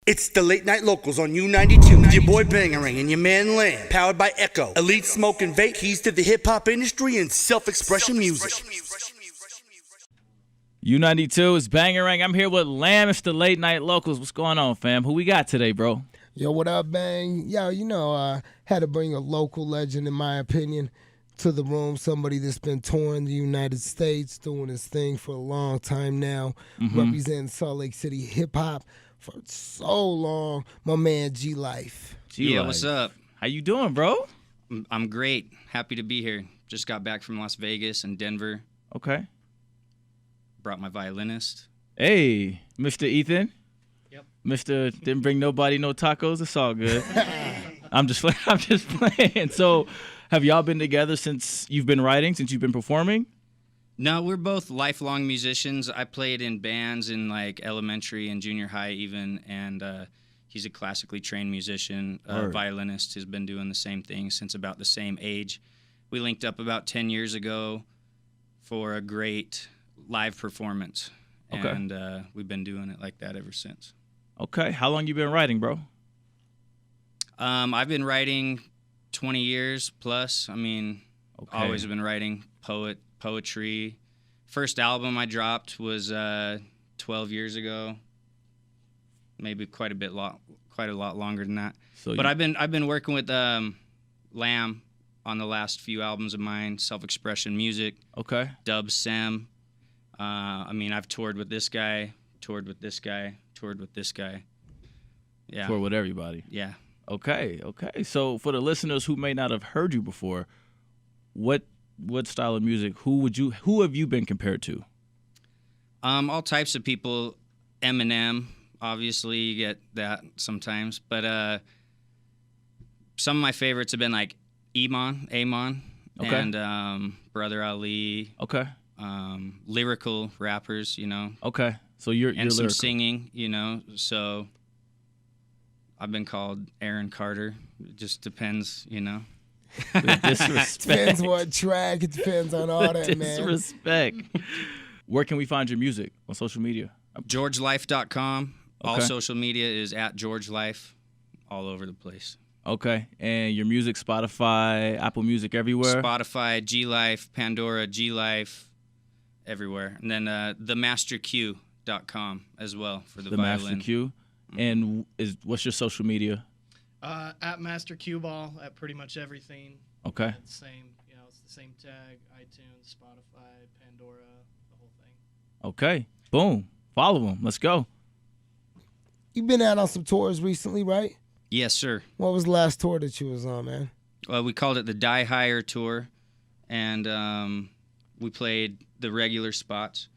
It's the Late Night Locals on U92 with your boy Bangarang and your man Lamb. Powered by Echo. Elite Smoke and Vape. Keys to the hip-hop industry and self-expression music. U92 is Bangarang. I'm here with Lamb. It's the Late Night Locals. What's going on, fam? Who we got today, bro? Yo, what up, Bang? Yo, had to bring a local legend, in my opinion, to the room. Somebody that's been touring the United States, doing his thing for a long time now, representing Salt Lake City hip-hop for so long. My man, G-Life. Yeah, what's up? How you doing, bro? I'm great. Happy to be here. Just got back from Las Vegas and Denver. Okay. Brought my violinist. Hey, Mr. Ethan. Yep. Mr. Didn't bring nobody no tacos. It's all good. I'm just playing. So, have y'all been together since you've been writing, since you've been performing? No, we're both lifelong musicians. I played in bands in like elementary and junior high even, and he's a classically trained musician, violinist, has been doing the same thing since about the same age. We linked up about 10 years ago for a great live performance, and we've been doing it like that ever since. Okay. How long you been writing, bro? I've been writing 20 years plus. I mean, always been writing poetry. First album I dropped was 12 years ago. Maybe quite a lot longer than that. But I've been working with Lamb on the last few albums of mine, self-expression music. Okay. Dub Sem. I mean, I've toured with this guy, toured with this guy. Yeah. Toured with everybody. Yeah. Okay. So for the listeners who may not have heard you before, what style of music? Who have you been compared to? All types of people. Eminem, obviously, you get that sometimes. But some of my favorites have been like Amon, and Brother Ali. Okay. Lyrical rappers, you know. Okay. So you're some lyrical. Singing, you know. So I've been called Aaron Carter. It just depends, you know. Disrespect. Depends what track. It depends on all that, man. Disrespect. Where can we find your music on social media? GeorgeLife.com. Okay. All social media is at GeorgeLife, all over the place. Okay. And your music, Spotify, Apple Music, everywhere? Spotify, G-Life, Pandora, G-Life, everywhere. And then themasterq.com as well for the violin. The Master Q. And what's your social media? At Master Q Ball at pretty much everything. Okay. It's the same, it's the same tag, iTunes, Spotify, Pandora, the whole thing. Okay. Boom. Follow them. Let's go. You've been out on some tours recently, right? Yes, sir. What was the last tour that you was on, man? We called it the Die Higher Tour, and we played the regular spots: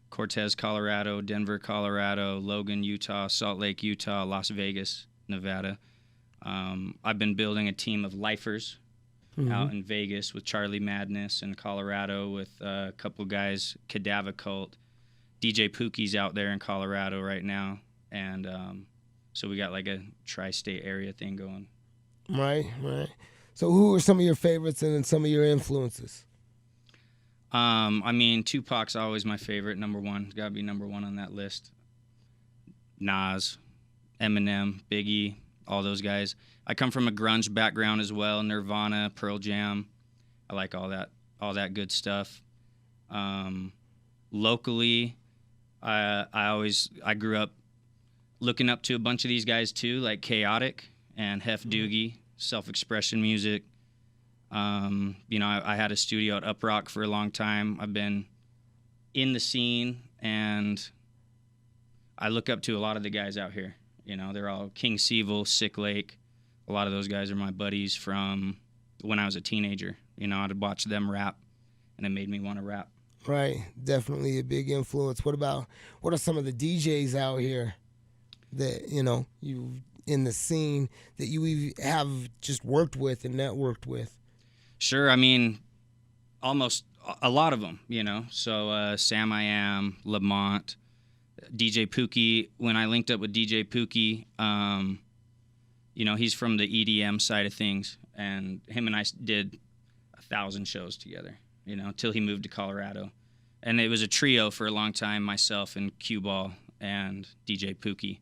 Cortez, Colorado; Denver, Colorado; Logan, Utah; Salt Lake, Utah; Las Vegas, Nevada. I've been building a team of lifers out in Vegas with Charlie Madness, and Colorado with a couple guys, Cadaver Cult. DJ Pookie's out there in Colorado right now, and so we got like a tri-state area thing going. Right. So who are some of your favorites and then some of your influences? I mean, Tupac's always my favorite, number one. Got to be number one on that list. Nas, Eminem, Biggie, all those guys. I come from a grunge background as well. Nirvana, Pearl Jam. I like all that good stuff. Locally, I grew up looking up to a bunch of these guys too, like Chaotic and Hef Doogie, self-expression music. I had a studio at Uprock for a long time. I've been in the scene, and I look up to a lot of the guys out here. They're all King Seville, Sick Lake. A lot of those guys are my buddies from when I was a teenager. I'd watch them rap, and it made me want to rap. Right, definitely a big influence. What are some of the DJs out here that, you in the scene that you have just worked with and networked with? Sure, I mean, almost a lot of them, So Sam I Am, Lamont, DJ Pookie. When I linked up with DJ Pookie, he's from the EDM side of things, and him and I did 1,000 shows together, until he moved to Colorado. And it was a trio for a long time, myself and Cue Ball and DJ Pookie.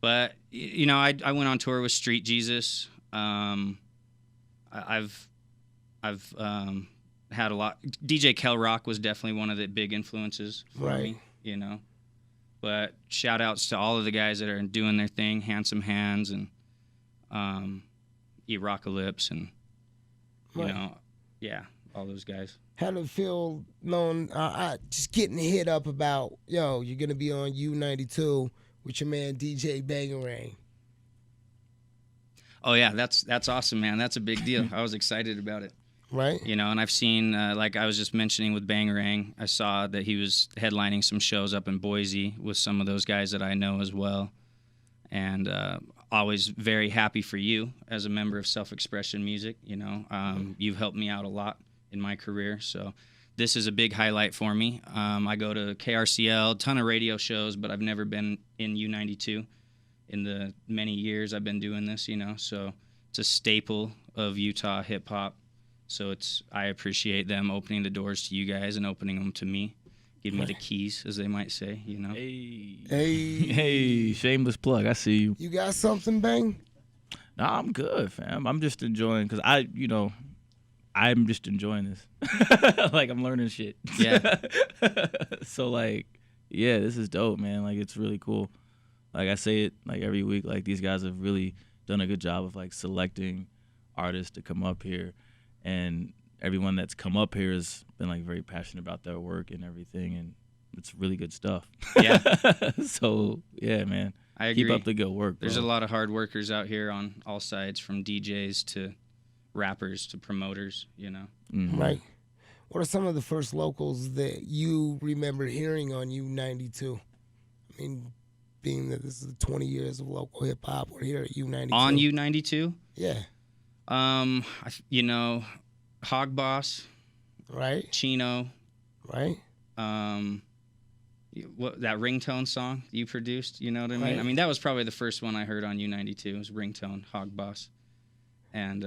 But, you know, I went on tour with Street Jesus. I've had a lot. DJ Kel Rock was definitely one of the big influences for me, you know. But shout outs to all of the guys that are doing their thing, Handsome Hands and Erocalypse and, you know, yeah, all those guys. How did it feel knowing, just getting hit up about, yo, you're going to be on U92 with your man DJ Bangarang? Oh, yeah, that's awesome, man. That's a big deal. I was excited about it. Right. You know, and I've seen, like I was just mentioning with Bangarang, I saw that he was headlining some shows up in Boise with some of those guys that I know as well. And always very happy for you as a member of Self-Expression Music. You know, you've helped me out a lot in my career. So this is a big highlight for me. I go to KRCL, ton of radio shows, but I've never been in U92 in the many years I've been doing this, you know. So it's a staple of Utah hip-hop. So I appreciate them opening the doors to you guys and opening them to me. Give me the keys, as they might say, you know. Hey, shameless plug. I see you. You got something, Bang? Nah, I'm good, fam. I'm just enjoying, because I'm just enjoying this. Like, I'm learning shit. Yeah. So, like, yeah, this is dope, man. Like, it's really cool. Like, I say it, like, every week, like, these guys have really done a good job of, like, selecting artists to come up here. And everyone that's come up here has been, like, very passionate about their work and everything, and it's really good stuff. Yeah. So, yeah, man. I agree. Keep up the good work, bro. There's a lot of hard workers out here on all sides, from DJs to rappers to promoters, you know. Mm-hmm. Right. What are some of the first locals that you remember hearing on U92? I mean, being that this is 20 years of local hip-hop, we're here at U92. On U92? Yeah. You know, Hog Boss, Right. Chino, Right. what that ringtone song you produced, you know what I mean? Right. I mean, that was probably the first one I heard on U92, was Ringtone, Hog Boss. And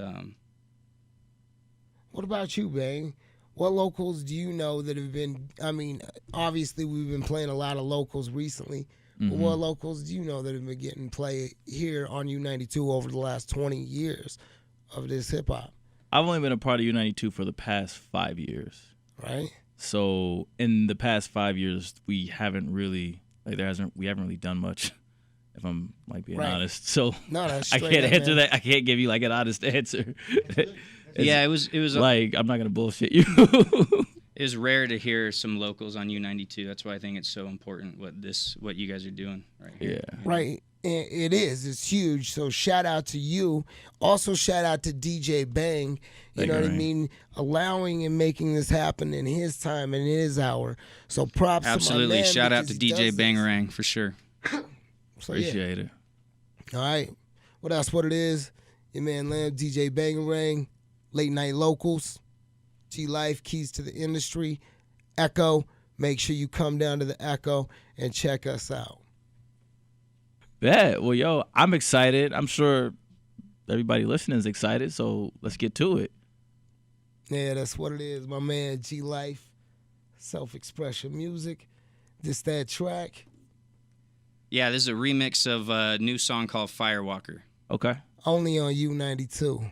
What about you, Bang? What locals do you know that have been, I mean, obviously we've been playing a lot of locals recently, but what locals do you know that have been getting play here on U92 over the last 20 years of this hip-hop? I've only been a part of U92 for the past 5 years. Right. So in the past 5 years, we haven't really done much, if I'm like being honest. So No, that's I straight can't up, answer man. that. I can't give you like an honest answer. yeah, it was like, I'm not gonna bullshit you. it was rare to hear some locals on U92. That's why I think it's so important what you guys are doing right here. Yeah. Right. And it is. It's huge. So shout out to you. Also shout out to DJ Bang. You know what I mean? Allowing and making this happen in his time and in his hour. So props Absolutely. to my man. Shout out to because he DJ does this. Bangarang for sure. So, yeah. Appreciate it. All right. Well, that's what it is. Your man Lamb, DJ Bangarang, Late Night Locals, G-Life, Keys to the Industry, Echo. Make sure you come down to the Echo and check us out. Yeah. Well, yo, I'm excited. I'm sure everybody listening is excited. So let's get to it. Yeah, that's what it is. My man G-Life, Self-Expression Music. This that track. Yeah, this is a remix of a new song called Firewalker. Okay. Only on U92.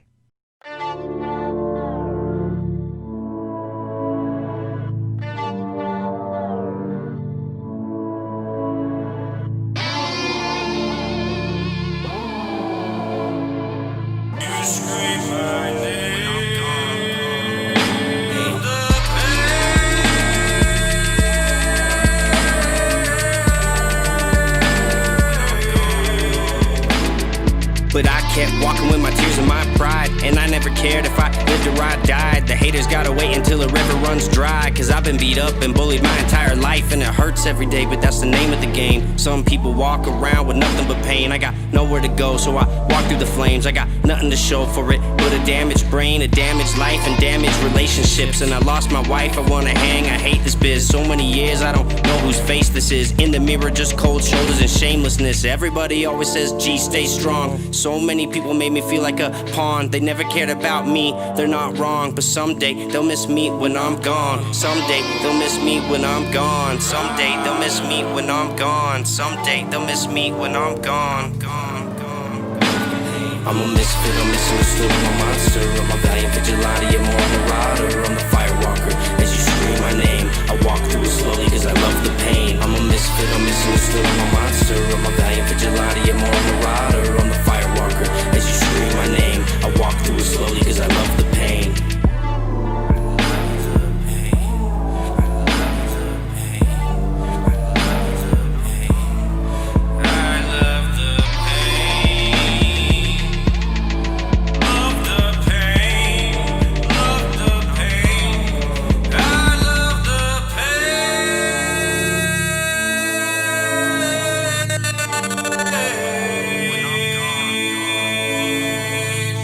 But I kept walking with my tears and my pride, and I never cared if I lived or I died. The haters gotta wait until the river runs dry, cause I've been beat up and bullied my entire life, and it hurts every day, but that's the name of the game. Some people walk around with nothing but pain. I got nowhere to go, so I walk through the flames. I got nothing to show for it but a damaged brain, a damaged life, and damaged relationships. And I lost my wife, I wanna hang, I hate this biz. So many years, I don't know whose face this is. In the mirror, just cold shoulders and shamelessness. Everybody always says, G, stay strong. So many People made me feel like a pawn. They never cared about me, they're not wrong. But someday they'll miss me when I'm gone. Someday they'll miss me when I'm gone. Someday they'll miss me when I'm gone. Someday they'll miss me when I'm gone. I'm a misfit, I'm misunderstood, I'm a monster. I'm a valiant vigilante, I'm more marauder. I'm the firewalker, as you scream my name. I walk through it slowly cause I love the pain. I'm a misfit, I'm misunderstood, I'm a monster. I'm a valiant vigilante, I'm more marauder. I'm the firewalker, as you scream my name. I walk through it slowly cause I love the pain.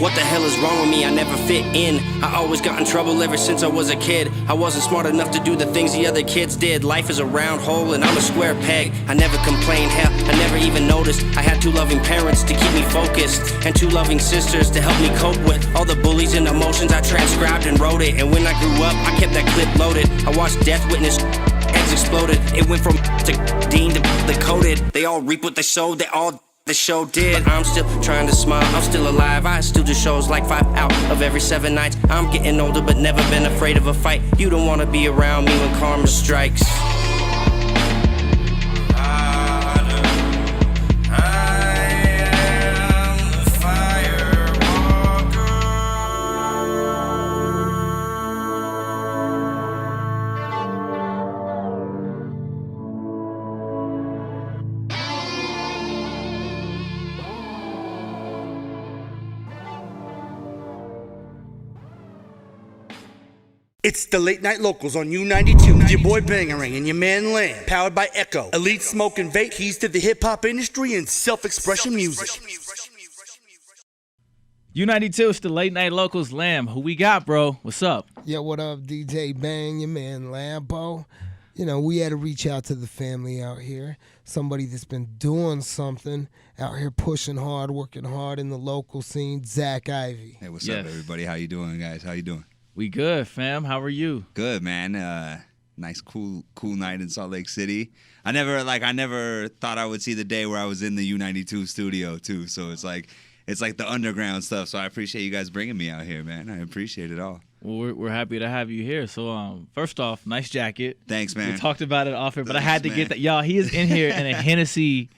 What the hell is wrong with me? I never fit in. I always got in trouble ever since I was a kid. I wasn't smart enough to do the things the other kids did. Life is a round hole and I'm a square peg. I never complained, hell, I never even noticed. I had 2 loving parents to keep me focused, and 2 loving sisters to help me cope with all the bullies and emotions. I transcribed and wrote it, and when I grew up, I kept that clip loaded. I watched death witness heads exploded. It went from to Dean to the coded. They all reap what they sowed, they all the show did. But I'm still trying to smile, I'm still alive. I still do shows like 5 out of every 7 nights. I'm getting older but never been afraid of a fight. You don't wanna be around me when karma strikes. It's the Late Night Locals on U92 with your boy Bangarang and your man Lamb. Powered by Echo, Elite Smoke and Vape, keys to the hip-hop industry and self-expression music. U92, it's the Late Night Locals. Lamb, who we got, bro? What's up? Yo, what up, DJ Bang, your man Lambo? You know, we had to reach out to the family out here. Somebody that's been doing something out here, pushing hard, working hard in the local scene, Zac Ivie. Hey, what's up, everybody? How you doing, guys? How you doing? We good, fam. How are you? Good, man. Nice, cool night in Salt Lake City. I never thought I would see the day where I was in the U92 studio too. So it's like the underground stuff. So I appreciate you guys bringing me out here, man. I appreciate it all. Well, we're happy to have you here. So, first off, nice jacket. Thanks, man. We talked about it off here, but I Thanks, had to man. get that. Y'all, he is in here in a Hennessy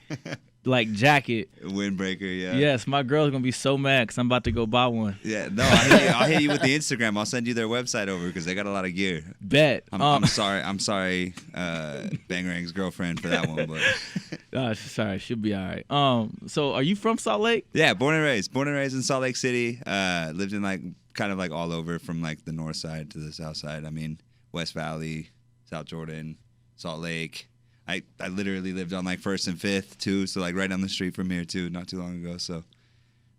jacket. Windbreaker, yeah. Yes, my girl's gonna be so mad because I'm about to go buy one. Yeah, no, I'll hit you with the Instagram. I'll send you their website over because they got a lot of gear. Bet. I'm sorry, Bangarang's girlfriend for that one, but sorry, she'll be all right. So are you from Salt Lake? yeah, born and raised in Salt Lake City. Lived in kind of all over from the north side to the south side. I mean, West Valley, South Jordan, Salt Lake. I literally lived on 1st and 5th too, so right down the street from here too, not too long ago. So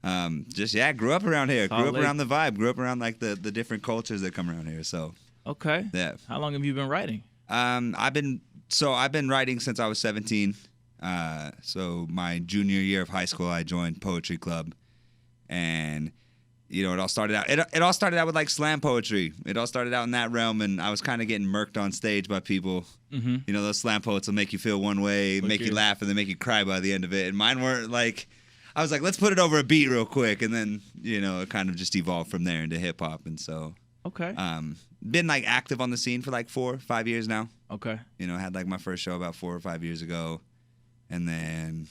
grew up around here, grew up around the vibe, grew up around the different cultures that come around here. So Okay. yeah. How long have you been writing? I've been writing since I was 17. So my junior year of high school, I joined poetry club, and it all started out. It all started out with slam poetry. It all started out in that realm, and I was kind of getting murked on stage by people. Mm-hmm. Those slam poets will make you feel one way, make you laugh, and then make you cry by the end of it. And mine weren't I was like, let's put it over a beat real quick, and then it kind of just evolved from there into hip hop, and so Okay. been active on the scene for 4 or 5 years now. Okay. Had my first show about 4 or 5 years ago, and then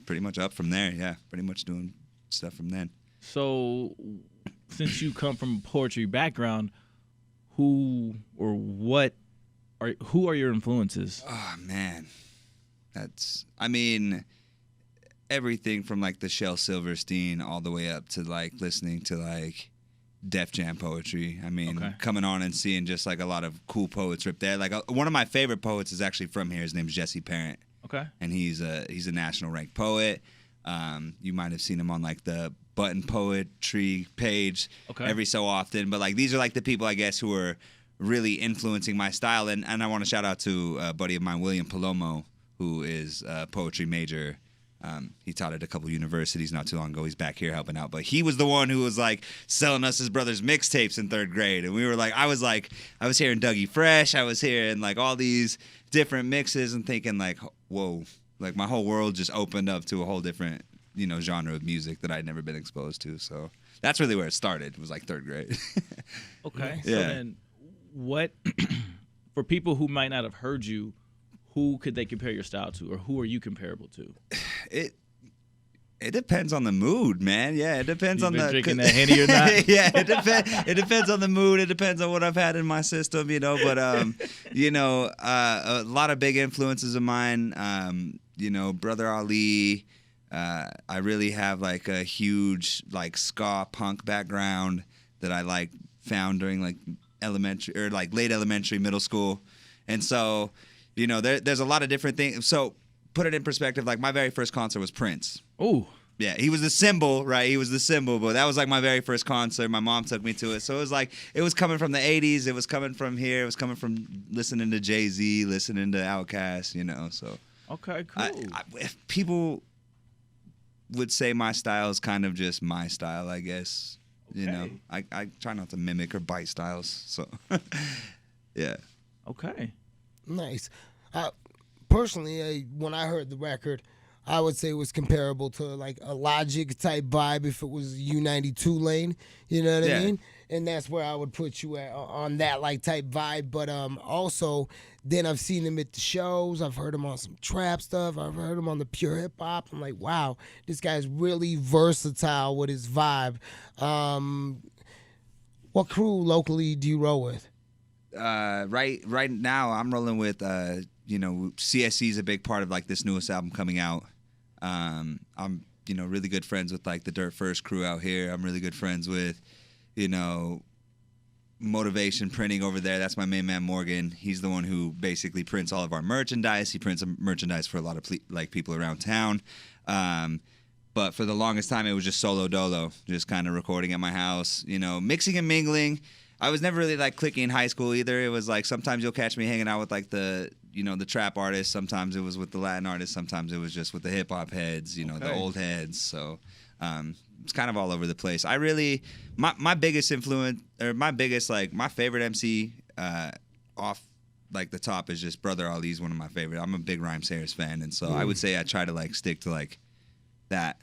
pretty much up from there. Yeah, pretty much doing stuff from then. So, since you come from a poetry background, who are your influences? Oh man, everything from the Shel Silverstein all the way up to listening to Def Jam poetry. Okay. Coming on and seeing just a lot of cool poets rip there. One of my favorite poets is actually from here. His name's Jesse Parent. Okay. And he's a national ranked poet. You might have seen him on the Button Poetry page every so often. But these are the people I guess who are really influencing my style. And I want to shout out to a buddy of mine, William Palomo, who is a poetry major He taught at a couple universities not too long ago. He's back here helping out. But he was the one who was like selling us his brother's mixtapes in 3rd grade. And we were like, I was hearing Dougie Fresh. I was hearing like all these different mixes and thinking like, whoa, like my whole world just opened up to a whole different, genre of music that I'd never been exposed to. So that's really where it started. It was like 3rd grade. Okay. Yeah. So then what, for people who might not have heard you, who could they compare your style to, or who are you comparable to? It depends on the mood, man. Yeah, it depends on the drinking that Henny or not. Yeah, it depends on the mood. It depends on what I've had in my system, But a lot of big influences of mine. Brother Ali. I really have like a huge like ska punk background that I like found during like elementary or like late elementary, middle school, and so there's a lot of different things. So put it in perspective, like my very first concert was Prince. Oh. Yeah, he was the symbol, right? He was the symbol, but that was like my very first concert. My mom took me to it. So it was like, it was coming from the 80s. It was coming from here. It was coming from listening to Jay-Z, listening to Outkast, so. Okay, cool. If people would say my style is kind of just my style, I guess. Okay. I try not to mimic or bite styles, so. Yeah. Okay. Nice. Personally, when I heard the record, I would say it was comparable to like a Logic type vibe if it was U92 lane. You know what I mean? And that's where I would put you at, on that like type vibe. But also, then I've seen him at the shows. I've heard him on some trap stuff. I've heard him on the pure hip hop. I'm like, wow, this guy's really versatile with his vibe. What crew locally do you roll with? Right now, I'm rolling with CSC is a big part of like this newest album coming out. I'm really good friends with like the Dirt First crew out here. I'm really good friends with Motivation Printing over there. That's my main man Morgan. He's the one who basically prints all of our merchandise. He prints merchandise for a lot of people around town. But for the longest time, it was just solo dolo, just kind of recording at my house, mixing and mingling. I was never really like clicky in high school either. It was like sometimes you'll catch me hanging out with like the trap artists. Sometimes it was with the Latin artists. Sometimes it was just with the hip hop heads, the old heads. So it's kind of all over the place. I really, my biggest influence, or my biggest like my favorite MC off like the top is just Brother Ali's one of my favorite. I'm a big Rhyme Sayers fan, and so I would say I try to like stick to like that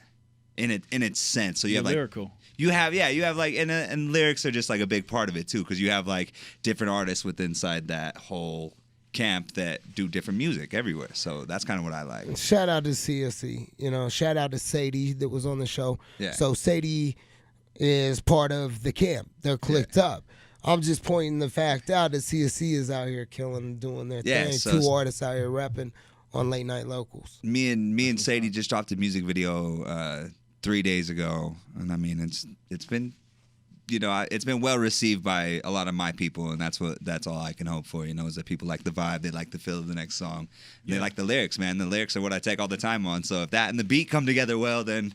in its sense. So you have like lyrical. You have like and lyrics are just like a big part of it too, because you have like different artists within inside that whole camp that do different music everywhere. So that's kind of what I like. Shout out to CSC, shout out to Sadie that was on the show. Yeah. So Sadie is part of the camp. They're clicked up. I'm just pointing the fact out that CSC is out here killing, doing their thing. So 2 artists out here repping on Late Night Locals. Me and Sadie just dropped a music video 3 days ago, and I mean it's been it's been well received by a lot of my people, and that's all I can hope for, is that people like the vibe, they like the feel of the next song, they like the lyrics, man. The lyrics are what I take all the time on, so if that and the beat come together well, then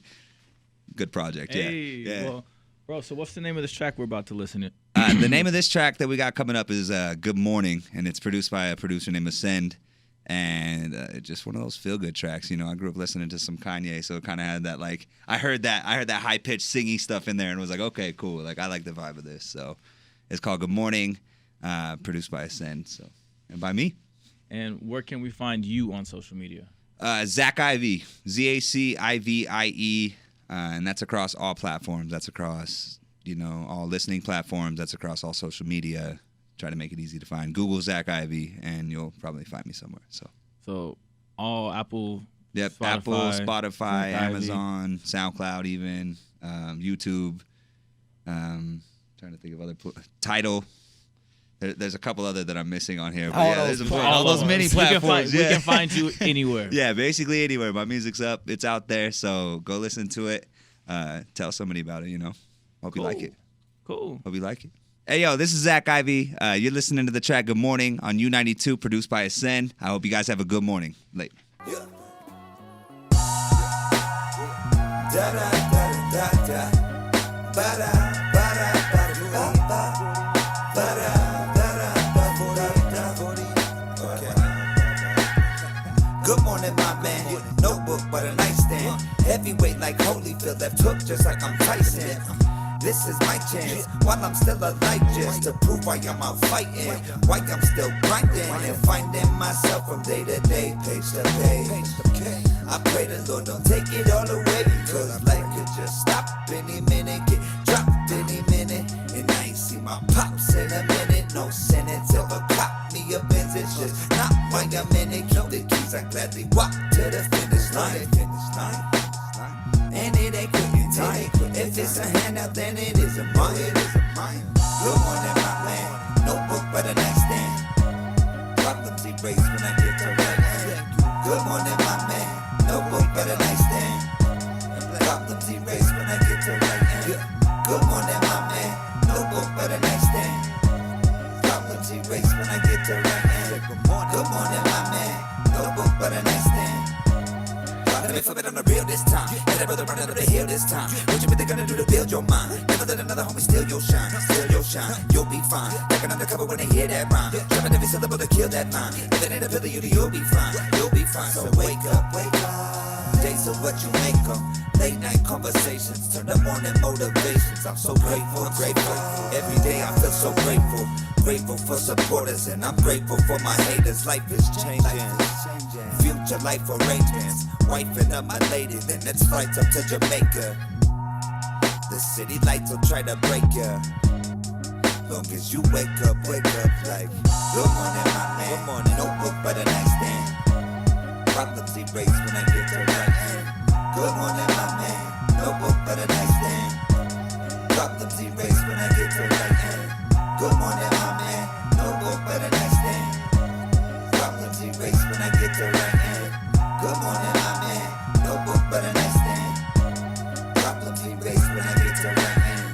good project. Yeah. Well, bro, so what's the name of this track we're about to listen to? The name of this track that we got coming up is Good Morning, and it's produced by a producer named Ascend. And just one of those feel-good tracks. I grew up listening to some Kanye, so it kind of had that, like, I heard that high-pitched singy stuff in there and was like, okay, cool. Like, I like the vibe of this. So it's called Good Morning, produced by Ascend, and by me. And where can we find you on social media? Zac Ivie, ZACIVIE, and that's across all platforms. That's across, all listening platforms. That's across all social media. Try to make it easy to find. Google Zac Ivie, and you'll probably find me somewhere. So all Apple. Yep, Spotify, Apple, Spotify, Zac Amazon, SoundCloud, even YouTube. Trying to think of other Tidal. There's a couple other that I'm missing on here. But there's all those many platforms. We can find you anywhere. Yeah, basically anywhere. My music's up. It's out there. So go listen to it. Tell somebody about it. Hope you like it. Cool. Hope you like it. Hey, yo, this is Zac Ivie. You're listening to the track Good Morning on U92, produced by Ascend. I hope you guys have a good morning. Late. Yeah. Good morning, my man. Notebook by the nightstand. like Holyfield, left hook just like I'm Tyson. This is my chance, while I'm still alive, just to prove why I'm out fighting, why I'm still grinding and finding myself from day to day, page to page. I pray the Lord don't take it all away, because life could just stop any minute, get dropped any minute, and I ain't see my pops in a minute. No sentence ever caught me a Benz, it's just not why I'm in it. Keep the keys, I gladly walk to the finish line. And it ain't quick and tight. If it's a handout, then it is a mine. Good morning, my man. No book but a nightstand. Problems erase when I get to right hand. Good morning, my man. No book but a nightstand. Problems erase when I get to right hand. Good morning, my man. No book but a nightstand. Problems erase when I get to right hand. Good morning, my man. No book but a nightstand. Let me flip it on the real this time. Let a brother run out of the hill this time. What you think they're gonna do to build your mind? Never let another homie steal your shine. Steal your shine, you'll be fine. Backing undercover when they hear that rhyme. Dropping every syllable to kill that line. If it ain't a pill to you, you'll be fine. You'll be fine. So wake up, wake up. Days of what you make them. Late night conversations turn up morning motivations. I'm so grateful, grateful. Every day I feel so grateful. Grateful for supporters and I'm grateful for my haters. Life is changing. Future life arrangements. Wifing up my lady, then it's flights up to Jamaica. The city lights will try to break ya. Long as you wake up like good morning, my man. Good morning, no book but a nightstand. Problems erase when I get to right hand. Good morning, my man. No book but a nightstand. Problems erase when I get to right hand. Good morning, my man. No book but a nightstand. Problems erase when I get to right hand. Good morning, my man. No book but a nightstand. Problems erase when I get to right hand.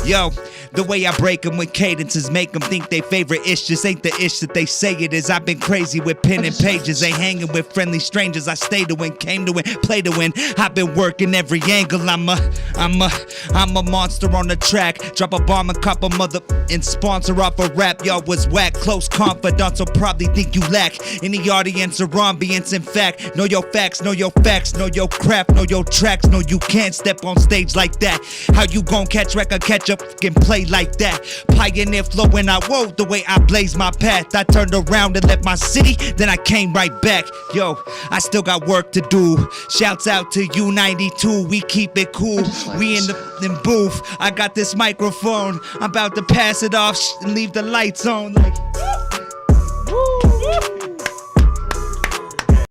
Yo, the way I break them with cadences make them think they favorite ish just ain't the ish that they say it is. I've been crazy with pen and pages, ain't hanging with friendly strangers. I stay to win, came to win, play to win. I've been working every angle. I'm a monster on the track. Drop a bomb and cop a mother and sponsor off a rap. Y'all was whack, close confidants will probably think you lack any audience or ambience. In fact, know your facts, know your facts, know your craft, know your tracks. No, you can't step on stage like that. How you gon' catch record, catch up, and play like that? Pioneer flow when I whoa, the way I blaze my path. I turned around and left my city, then I came right back. Yo, I still got work to do. Shouts out to U92, we keep it cool. We in the booth, I got this microphone. I'm about to pass it off and leave the lights on like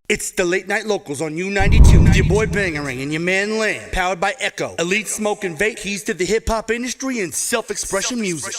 It's the late night locals on U92 with your boy Bangarang and your man Lamb. Powered by Echo, Elite Smoke and Vape, keys to the hip hop industry and self-expression music.